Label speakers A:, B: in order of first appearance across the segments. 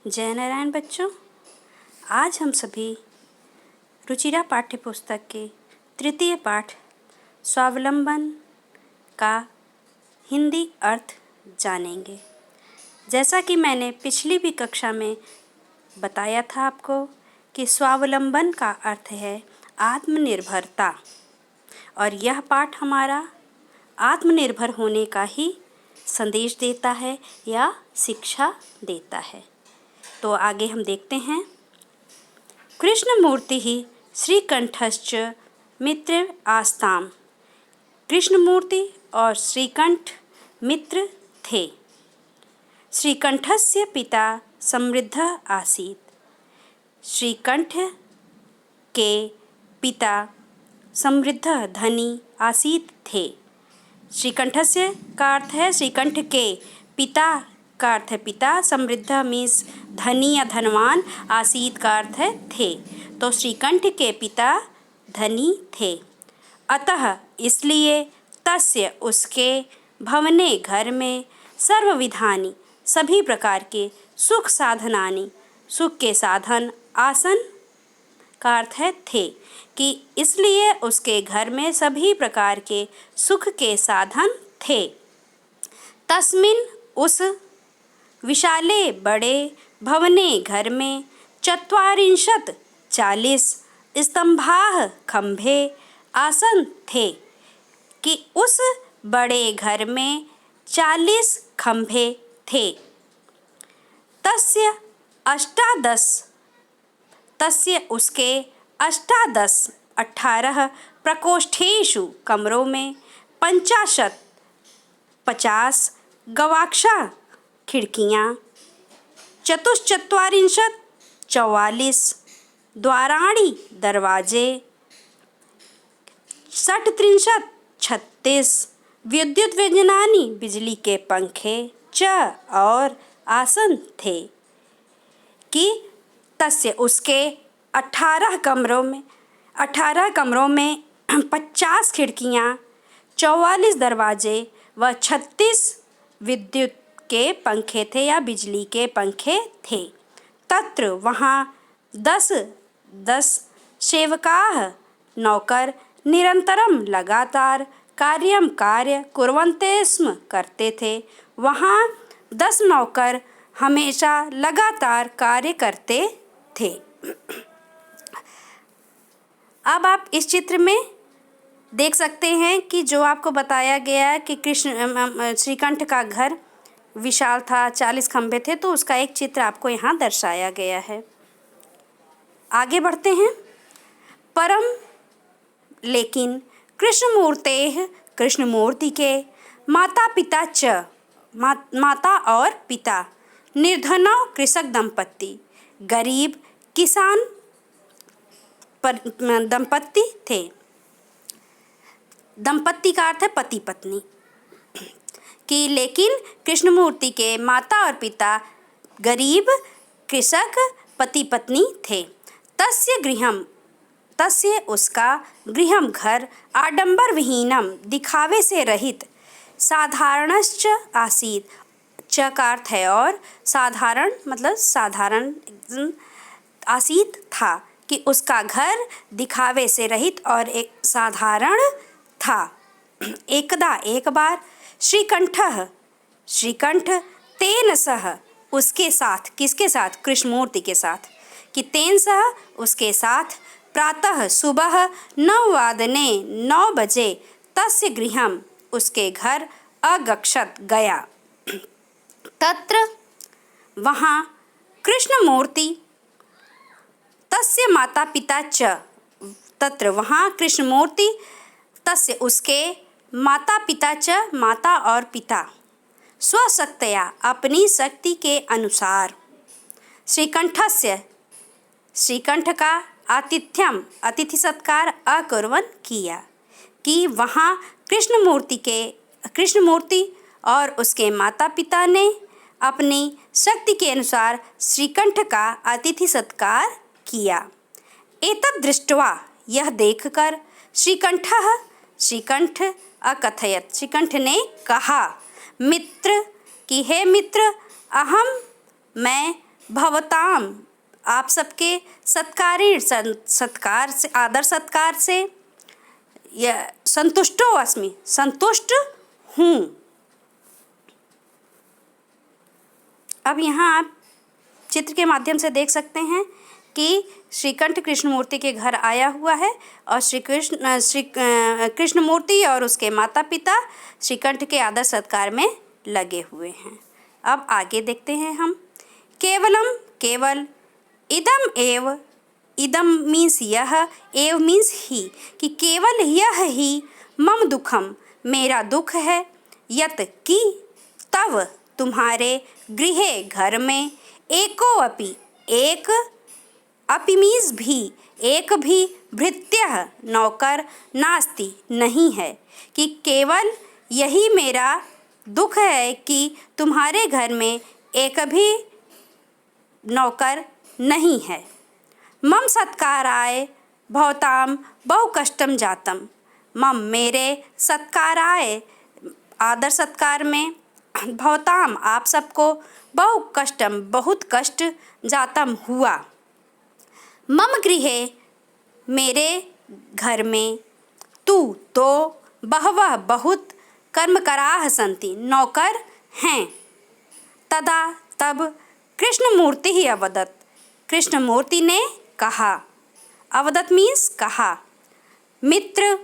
A: जय नारायण बच्चों, आज हम सभी रुचिरा पाठ्य पुस्तक के तृतीय पाठ स्वावलंबन का हिंदी अर्थ जानेंगे। जैसा कि मैंने पिछली भी कक्षा में बताया था आपको कि स्वावलंबन का अर्थ है आत्मनिर्भरता, और यह पाठ हमारा आत्मनिर्भर होने का ही संदेश देता है या शिक्षा देता है। तो आगे हम देखते हैं। कृष्णमूर्ति ही श्रीकंठश्च मित्र आस्ताम। कृष्णमूर्ति और श्रीकंठ मित्र थे। श्रीकंठस्य पिता समृद्ध आसीत्। श्रीकंठ के पिता समृद्ध धनी आसीत थे। श्रीकंठस्य का अर्थ है श्रीकंठ के पिता का अर्थ है पिता, समृद्ध मीन्स धनी या धनवान, आसीत का अर्थ है थे। तो श्रीकंठ के पिता धनी थे। अतः इसलिए तस्य उसके भवने घर में सर्वविधानि सभी प्रकार के सुख साधनानि, सुख के साधन, आसन का अर्थ है थे, कि इसलिए उसके घर में सभी प्रकार के सुख के साधन थे। तस्मिन् उस विशाले बड़े भवने घर में 40 स्तंभाः खंभे आसन थे, कि उस बड़े घर में 40 खंभे थे। तस्य उसके 18 प्रकोष्ठेषु कमरों में 50 गवाक्षा खिड़कियाँ, 44 द्वाराणि दरवाजे, 36 विद्युत व्यंजनानि बिजली के पंखे च और आसन थे, कि तस्य उसके 18 कमरों में 50 खिड़कियाँ, 44 दरवाजे व 36 विद्युत के पंखे थे या बिजली के पंखे थे। तत्र वहाँ 10 सेवकाः नौकर निरंतरम लगातार कार्य कुर्वन्ते स्म करते थे। वहाँ 10 नौकर हमेशा लगातार कार्य करते थे। अब आप इस चित्र में देख सकते हैं कि जो आपको बताया गया है कि श्रीकंठ का घर विशाल था, 40 खंभे थे, तो उसका एक चित्र आपको यहाँ दर्शाया गया है। आगे बढ़ते हैं। परम लेकिन कृष्णमूर्ति के माता और पिता निर्धनौ कृषक दंपत्ति, गरीब किसान दंपत्ति थे। दंपत्ति का अर्थ है पति पत्नी, कि लेकिन कृष्णमूर्ति के माता और पिता गरीब कृषक पति पत्नी थे। तस्य उसका गृहम घर आडंबर विहीनम दिखावे से रहित, साधारणश्च आसीत। च का अर्थ है और, साधारण मतलब साधारण आसीत था, कि उसका घर दिखावे से रहित और एक साधारण था। एक बार श्रीकंठ तेन सह उसके साथ, किसके साथ? कृष्णमूर्ति के साथ, कि तेन सह उसके साथ प्रातः सुबह 9 बजे तस्य गृहम उसके घर अगच्छत गया। तत्र वहाँ कृष्णमूर्ति तस्य माता पिता च, तत्र वहाँ कृष्णमूर्ति तस्य उसके माता पिता च, माता और पिता, स्वशक्तया अपनी शक्ति के अनुसार, श्रीकंठ का अतिथि सत्कार अकुर्वन् किया, कि वहाँ कृष्णमूर्ति और उसके माता पिता ने अपनी शक्ति के अनुसार श्रीकंठ का अतिथि सत्कार किया। एतद् दृष्ट्वा, यह देखकर, श्रीकंठ अकथयत, श्रीकंठ ने कहा, मित्र, कि हे मित्र, मैं भवताम आप सबके सत्कार से, आदर सत्कार से, यह संतुष्टो अस्मि संतुष्ट हूँ। अब यहाँ आप चित्र के माध्यम से देख सकते हैं कि श्रीकंठ कृष्णमूर्ति के घर आया हुआ है और श्री कृष्णमूर्ति और उसके माता पिता श्रीकंठ के आदर सत्कार में लगे हुए हैं। अब आगे देखते हैं हम। केवलम केवल, इदम एव, इदम मीन्स यह, एव मीन्स ही, कि केवल यह ही मम दुखम मेरा दुख है, यत कि तव तुम्हारे गृहे घर में, एको अपि एक, अपि मीन्स भी, एक भी, भृत्यः नौकर, नास्ति नहीं है, कि केवल यही मेरा दुख है कि तुम्हारे घर में एक भी नौकर नहीं है। मम सत्काराय भवताम बहु कष्टम जातम, मम मेरे सत्काराय आदर सत्कार में, भवताम आप सबको, बहु कष्टम बहुत कष्ट, जातम हुआ, मम गृहे मेरे घर में, तू तो, बहवः बहुत, कर्मकराः सन्ति नौकर हैं, तदा तब, कृष्णमूर्ति ही अवदत् कृष्णमूर्ति ने कहा, अवदत् मीन्स कहा, मित्र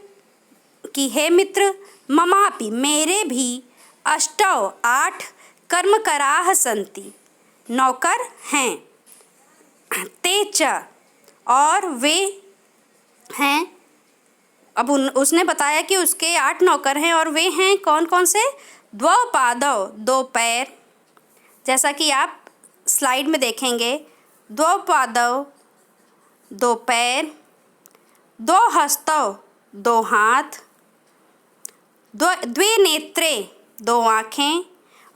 A: कि हे मित्र, ममापि मेरे भी, अष्टौ 8, कर्मकराः सन्ति नौकर हैं, ते च और वे हैं। अब उसने बताया कि उसके 8 नौकर हैं और वे हैं कौन कौन से? द्वौ पादौ 2 पैर, जैसा कि आप स्लाइड में देखेंगे, द्वौ पादौ 2 पैर, 2 हस्तौ 2 हाथ, द्वे नेत्रे 2 आँखें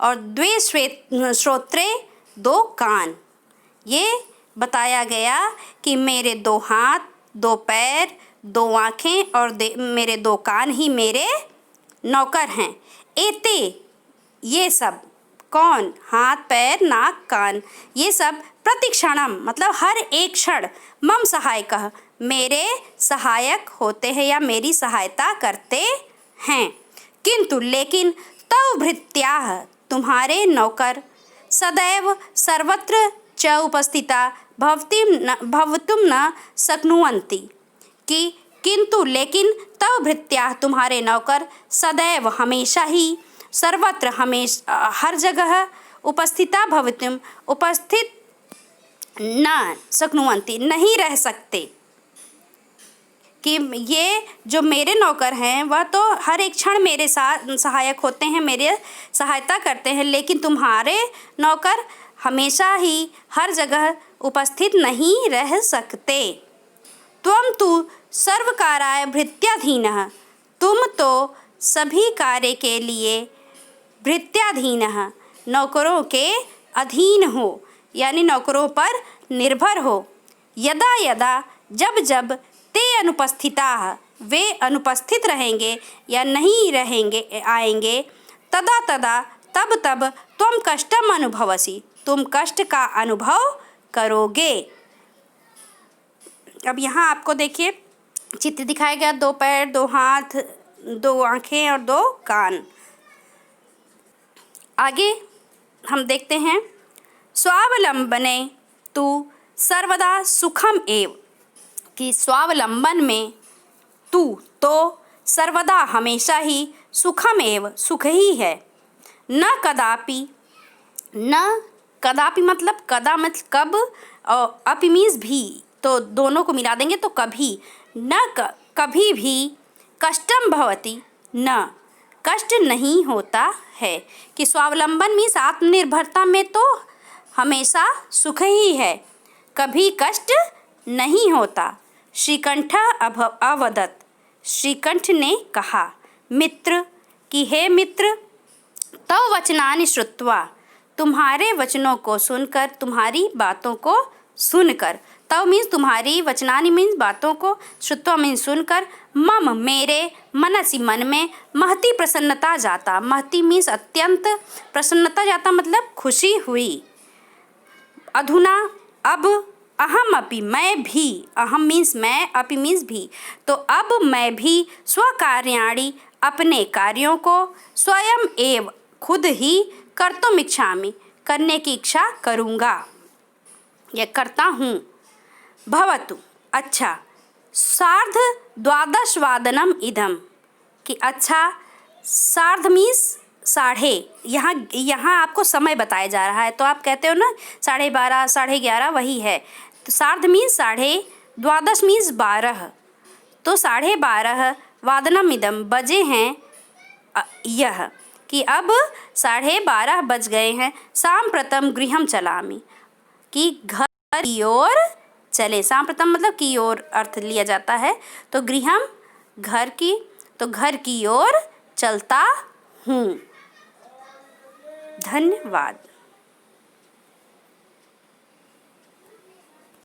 A: और द्वे श्रोत्रे 2 कान। ये बताया गया कि मेरे 2 हाथ, 2 पैर, 2 आँखें और मेरे 2 कान ही मेरे नौकर हैं। एते ये सब कौन? हाथ, पैर, नाक, कान, ये सब प्रतिक्षणम मतलब हर एक क्षण, मम सहायकः मेरे सहायक होते हैं या मेरी सहायता करते हैं। किंतु लेकिन तव भृत्याः तुम्हारे नौकर, सदैव सर्वत्र च उपस्थिता भवतुम न शक्नुवन्ति, कि किंतु लेकिन तव भृत्याः तुम्हारे नौकर, सदैव हमेशा ही, सर्वत्र हमेशा हर जगह, उपस्थिता भवतुम उपस्थित न शक्नुवन्ति नहीं रह सकते, कि ये जो मेरे नौकर हैं वह तो हर एक क्षण मेरे साथ सहायक होते हैं, मेरे सहायता करते हैं, लेकिन तुम्हारे नौकर हमेशा ही हर जगह उपस्थित नहीं रह सकते। त्वं तु सर्वकाराय भृत्याधीनः तुम तो सभी कार्य के लिए भृत्याधीनः नौकरों के अधीन हो, यानी नौकरों पर निर्भर हो। यदा यदा जब जब ते अनुपस्थिताः वे अनुपस्थित रहेंगे या नहीं रहेंगे आएंगे, तदा तदा तब तब त्वं कष्टम अनुभवसि तुम कष्ट का अनुभव करोगे। अब यहाँ आपको देखिए चित्र दिखाया गया, 2 पैर, 2 हाथ, 2 आँखें और 2 कान। आगे हम देखते हैं, स्वावलंबने तु सर्वदा सुखम एव, कि स्वावलंबन में तू तो सर्वदा हमेशा ही, सुखम एव सुख ही है, न कदापि, न कदापि मतलब कदा मतलब कब, और अपि मीन्स भी, तो दोनों को मिला देंगे तो कभी, न कभी भी, कष्टम भवति न कष्ट नहीं होता है, कि स्वावलंबन मीन्स आत्मनिर्भरता में तो हमेशा सुख ही है, कभी कष्ट नहीं होता। श्रीकंठ अवदत् श्रीकंठ ने कहा, मित्र कि हे मित्र, तव वचनानि श्रुत्वा तुम्हारे वचनों को सुनकर, तुम्हारी बातों को सुनकर, तव मीन्स तुम्हारी, वचनानि मीन्स बातों को, श्रुत्वा मीन्स सुनकर, मम मेरे, मनसि मन में, महती प्रसन्नता जाता, महती मीन्स अत्यंत, प्रसन्नता जाता मतलब खुशी हुई, अधुना अब, अहम अपि मैं भी, अहम मीन्स मैं, अपि मीन्स भी, तो अब मैं भी स्वकार्याणि अपने कार्यों को स्वयं एव खुद ही कर्तुम् इच्छामि करने की इच्छा करूँगा या करता हूँ। भवतु अच्छा, सार्ध द्वादशवादनम इदम कि अच्छा, सार्ध मीन्स साढ़े, यहाँ आपको समय बताया जा रहा है तो आप कहते हो ना 12:30 11:30 वही है। तो सार्ध मीन्स साढ़े, द्वादश मीन्स 12, तो 12:30 वादनम इदम बजे हैं यह कि अब 12:30 बज गए हैं। सांप्रतम गृहम चलामि कि घर की ओर चले। सांप्रतम मतलब की ओर अर्थ लिया जाता है, तो गृहम घर की, तो घर की ओर चलता हूँ। धन्यवाद।